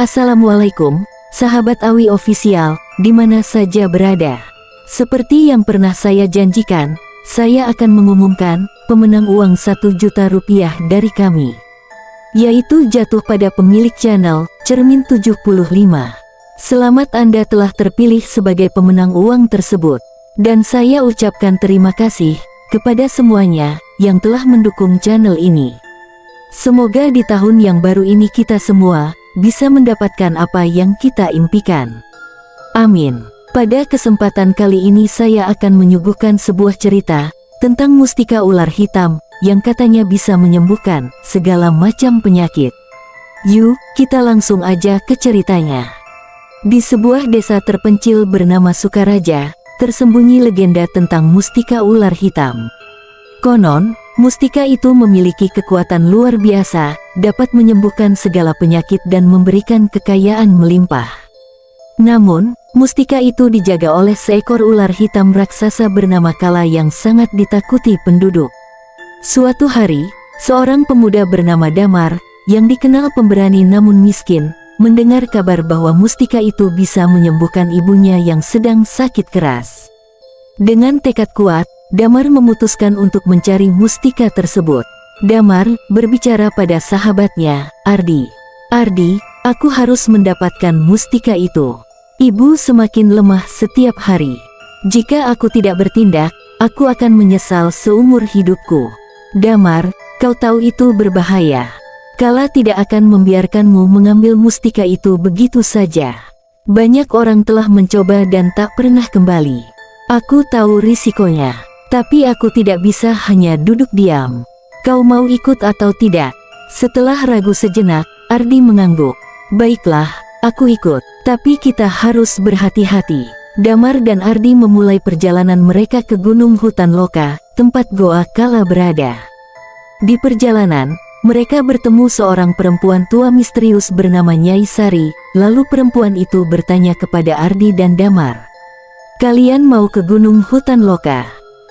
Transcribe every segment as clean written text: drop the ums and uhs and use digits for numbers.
Assalamualaikum, sahabat Awi Official, di mana saja berada. Seperti yang pernah saya janjikan, saya akan mengumumkan pemenang uang 1 juta rupiah dari kami. Yaitu jatuh pada pemilik channel, Cermin 75. Selamat Anda telah terpilih sebagai pemenang uang tersebut. Dan saya ucapkan terima kasih kepada semuanya yang telah mendukung channel ini. Semoga di tahun yang baru ini kita semua bisa mendapatkan apa yang kita impikan. Amin. Pada kesempatan kali ini saya akan menyuguhkan sebuah cerita tentang mustika ular hitam yang katanya bisa menyembuhkan segala macam penyakit. Yuk, kita langsung aja ke ceritanya. Di sebuah desa terpencil bernama Sukaraja, tersembunyi legenda tentang mustika ular hitam. Konon, mustika itu memiliki kekuatan luar biasa, dapat menyembuhkan segala penyakit dan memberikan kekayaan melimpah. Namun, mustika itu dijaga oleh seekor ular hitam raksasa bernama Kala yang sangat ditakuti penduduk. Suatu hari, seorang pemuda bernama Damar, yang dikenal pemberani namun miskin, mendengar kabar bahwa mustika itu bisa menyembuhkan ibunya yang sedang sakit keras. Dengan tekad kuat, Damar memutuskan untuk mencari mustika tersebut. Damar berbicara pada sahabatnya, Ardi. Ardi, aku harus mendapatkan mustika itu. Ibu semakin lemah setiap hari. Jika aku tidak bertindak, aku akan menyesal seumur hidupku. Damar, kau tahu itu berbahaya. Kala tidak akan membiarkanmu mengambil mustika itu begitu saja. Banyak orang telah mencoba dan tak pernah kembali. Aku tahu risikonya. Tapi aku tidak bisa hanya duduk diam. Kau mau ikut atau tidak? Setelah ragu sejenak, Ardi mengangguk. Baiklah, aku ikut. Tapi kita harus berhati-hati. Damar dan Ardi memulai perjalanan mereka ke Gunung Hutan Loka, tempat Goa Kala berada. Di perjalanan, mereka bertemu seorang perempuan tua misterius bernama Nyai Sari. Lalu perempuan itu bertanya kepada Ardi dan Damar. Kalian mau ke Gunung Hutan Loka?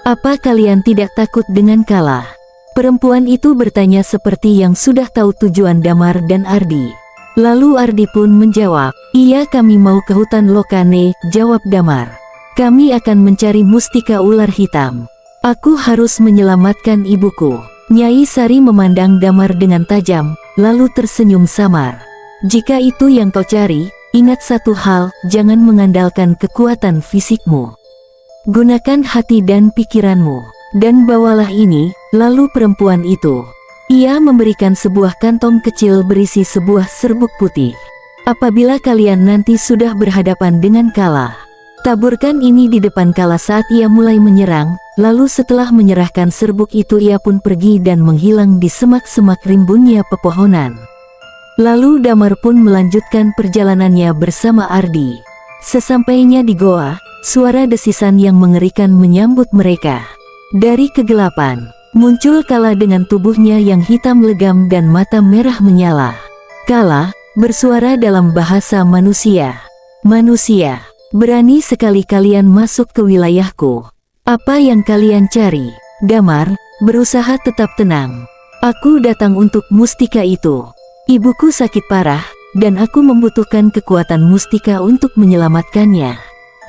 Apa kalian tidak takut dengan Kala? Perempuan itu bertanya seperti yang sudah tahu tujuan Damar dan Ardi. Lalu Ardi pun menjawab, iya kami mau ke hutan Lokane, jawab Damar. Kami akan mencari mustika ular hitam. Aku harus menyelamatkan ibuku. Nyai Sari memandang Damar dengan tajam, lalu tersenyum samar. Jika itu yang kau cari, ingat satu hal, jangan mengandalkan kekuatan fisikmu. Gunakan hati dan pikiranmu, dan bawalah ini. Lalu perempuan itu, ia memberikan sebuah kantong kecil berisi sebuah serbuk putih. Apabila kalian nanti sudah berhadapan dengan Kala, taburkan ini di depan Kala saat ia mulai menyerang. Lalu setelah menyerahkan serbuk itu ia pun pergi dan menghilang di semak-semak rimbunnya pepohonan. Lalu Damar pun melanjutkan perjalanannya bersama Ardi. Sesampainya di goa, suara desisan yang mengerikan menyambut mereka. Dari kegelapan, muncul Kala dengan tubuhnya yang hitam legam dan mata merah menyala. Kala bersuara dalam bahasa manusia. Manusia, berani sekali kalian masuk ke wilayahku. Apa yang kalian cari? Damar berusaha tetap tenang. Aku datang untuk mustika itu. Ibuku sakit parah, dan aku membutuhkan kekuatan mustika untuk menyelamatkannya.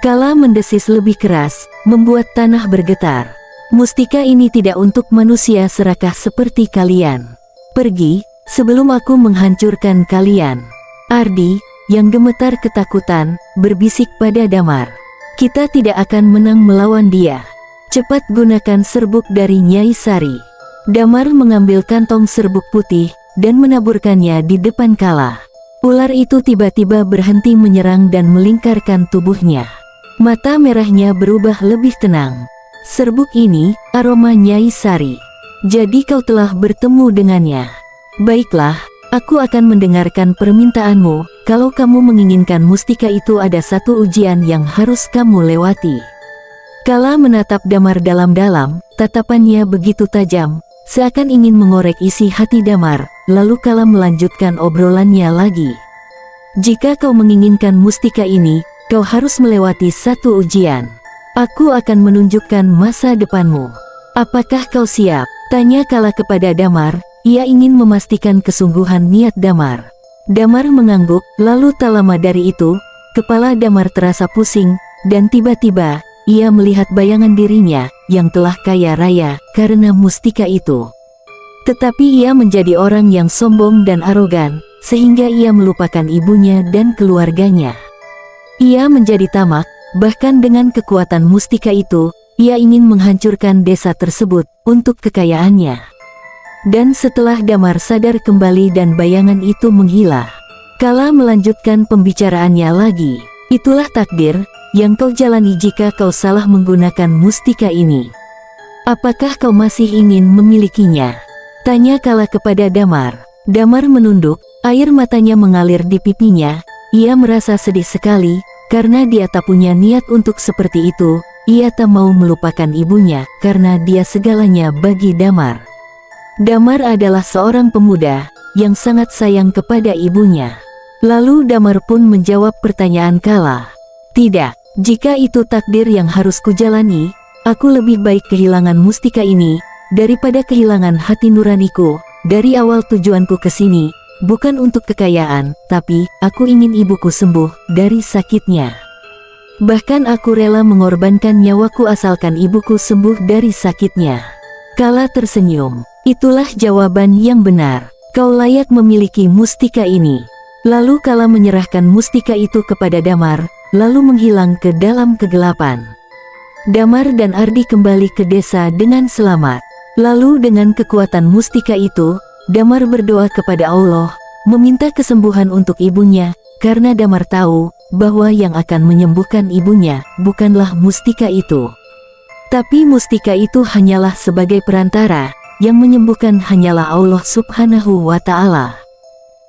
Kala mendesis lebih keras, membuat tanah bergetar. Mustika ini tidak untuk manusia serakah seperti kalian. Pergi, sebelum aku menghancurkan kalian. Ardi, yang gemetar ketakutan, berbisik pada Damar. Kita tidak akan menang melawan dia. Cepat gunakan serbuk dari Nyai Sari. Damar mengambil kantong serbuk putih, dan menaburkannya di depan Kala. Ular itu tiba-tiba berhenti menyerang dan melingkarkan tubuhnya. Mata merahnya berubah lebih tenang. Serbuk ini, aroma Nyai Sari. Jadi kau telah bertemu dengannya. Baiklah, aku akan mendengarkan permintaanmu. Kalau kamu menginginkan mustika itu ada satu ujian yang harus kamu lewati. Kala menatap Damar dalam-dalam, tatapannya begitu tajam, seakan ingin mengorek isi hati Damar. Lalu Kala melanjutkan obrolannya lagi. Jika kau menginginkan mustika ini, kau harus melewati satu ujian. Aku akan menunjukkan masa depanmu. Apakah kau siap? Tanya Kala kepada Damar. Ia ingin memastikan kesungguhan niat Damar. Damar mengangguk, lalu tak lama dari itu, kepala Damar terasa pusing, dan tiba-tiba, ia melihat bayangan dirinya, yang telah kaya raya, karena mustika itu. Tetapi ia menjadi orang yang sombong dan arogan, sehingga ia melupakan ibunya dan keluarganya. Ia menjadi tamak, bahkan dengan kekuatan mustika itu, ia ingin menghancurkan desa tersebut, untuk kekayaannya. Dan setelah Damar sadar kembali dan bayangan itu menghilang, Kala melanjutkan pembicaraannya lagi. Itulah takdir yang kau jalani jika kau salah menggunakan mustika ini. Apakah kau masih ingin memilikinya? Tanya Kala kepada Damar. Damar menunduk, air matanya mengalir di pipinya. Ia merasa sedih sekali, karena dia tak punya niat untuk seperti itu. Ia tak mau melupakan ibunya, karena dia segalanya bagi Damar. Damar adalah seorang pemuda yang sangat sayang kepada ibunya. Lalu Damar pun menjawab pertanyaan Kala. Tidak, jika itu takdir yang harus kujalani, aku lebih baik kehilangan mustika ini, daripada kehilangan hati nuraniku. Dari awal tujuanku ke sini, bukan untuk kekayaan, tapi aku ingin ibuku sembuh dari sakitnya. Bahkan aku rela mengorbankan nyawaku asalkan ibuku sembuh dari sakitnya. Kala tersenyum. Itulah jawaban yang benar. Kau layak memiliki mustika ini. Lalu Kala menyerahkan mustika itu kepada Damar, lalu menghilang ke dalam kegelapan. Damar dan Ardi kembali ke desa dengan selamat. Lalu dengan kekuatan mustika itu, Damar berdoa kepada Allah, meminta kesembuhan untuk ibunya, karena Damar tahu bahwa yang akan menyembuhkan ibunya bukanlah mustika itu. Tapi mustika itu hanyalah sebagai perantara, yang menyembuhkan hanyalah Allah Subhanahu wa Ta'ala.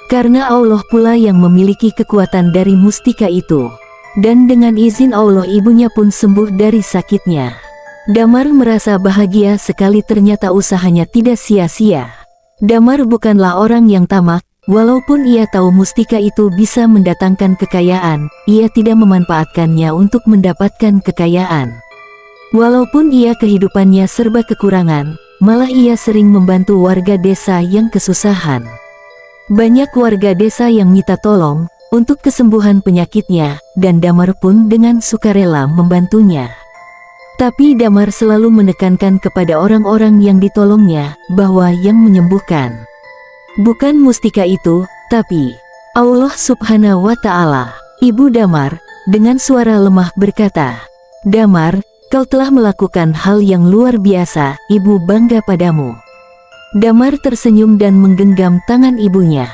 Karena Allah pula yang memiliki kekuatan dari mustika itu. Dan dengan izin Allah ibunya pun sembuh dari sakitnya. Damar merasa bahagia sekali, ternyata usahanya tidak sia-sia. Damar bukanlah orang yang tamak, walaupun ia tahu mustika itu bisa mendatangkan kekayaan, ia tidak memanfaatkannya untuk mendapatkan kekayaan. Walaupun ia kehidupannya serba kekurangan, malah ia sering membantu warga desa yang kesusahan. Banyak warga desa yang minta tolong untuk kesembuhan penyakitnya, dan Damar pun dengan sukarela membantunya. Tapi Damar selalu menekankan kepada orang-orang yang ditolongnya, bahwa yang menyembuhkan bukan mustika itu, tapi Allah Subhanahu wa Ta'ala. Ibu Damar, dengan suara lemah berkata, "Damar, kau telah melakukan hal yang luar biasa, ibu bangga padamu." Damar tersenyum dan menggenggam tangan ibunya.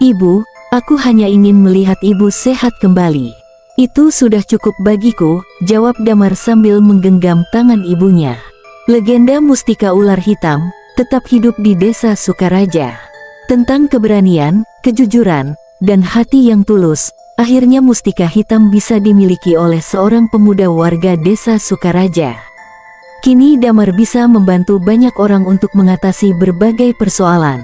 "Ibu, aku hanya ingin melihat ibu sehat kembali. Itu sudah cukup bagiku," jawab Damar sambil menggenggam tangan ibunya. Legenda mustika ular hitam tetap hidup di desa Sukaraja. Tentang keberanian, kejujuran, dan hati yang tulus, akhirnya mustika hitam bisa dimiliki oleh seorang pemuda warga desa Sukaraja. Kini Damar bisa membantu banyak orang untuk mengatasi berbagai persoalan.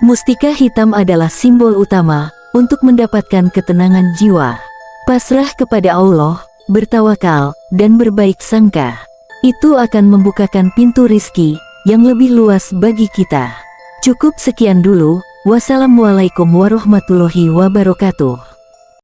Mustika hitam adalah simbol utama untuk mendapatkan ketenangan jiwa. Pasrah kepada Allah, bertawakal, dan berbaik sangka. Itu akan membukakan pintu rizki yang lebih luas bagi kita. Cukup sekian dulu. Wassalamualaikum warahmatullahi wabarakatuh.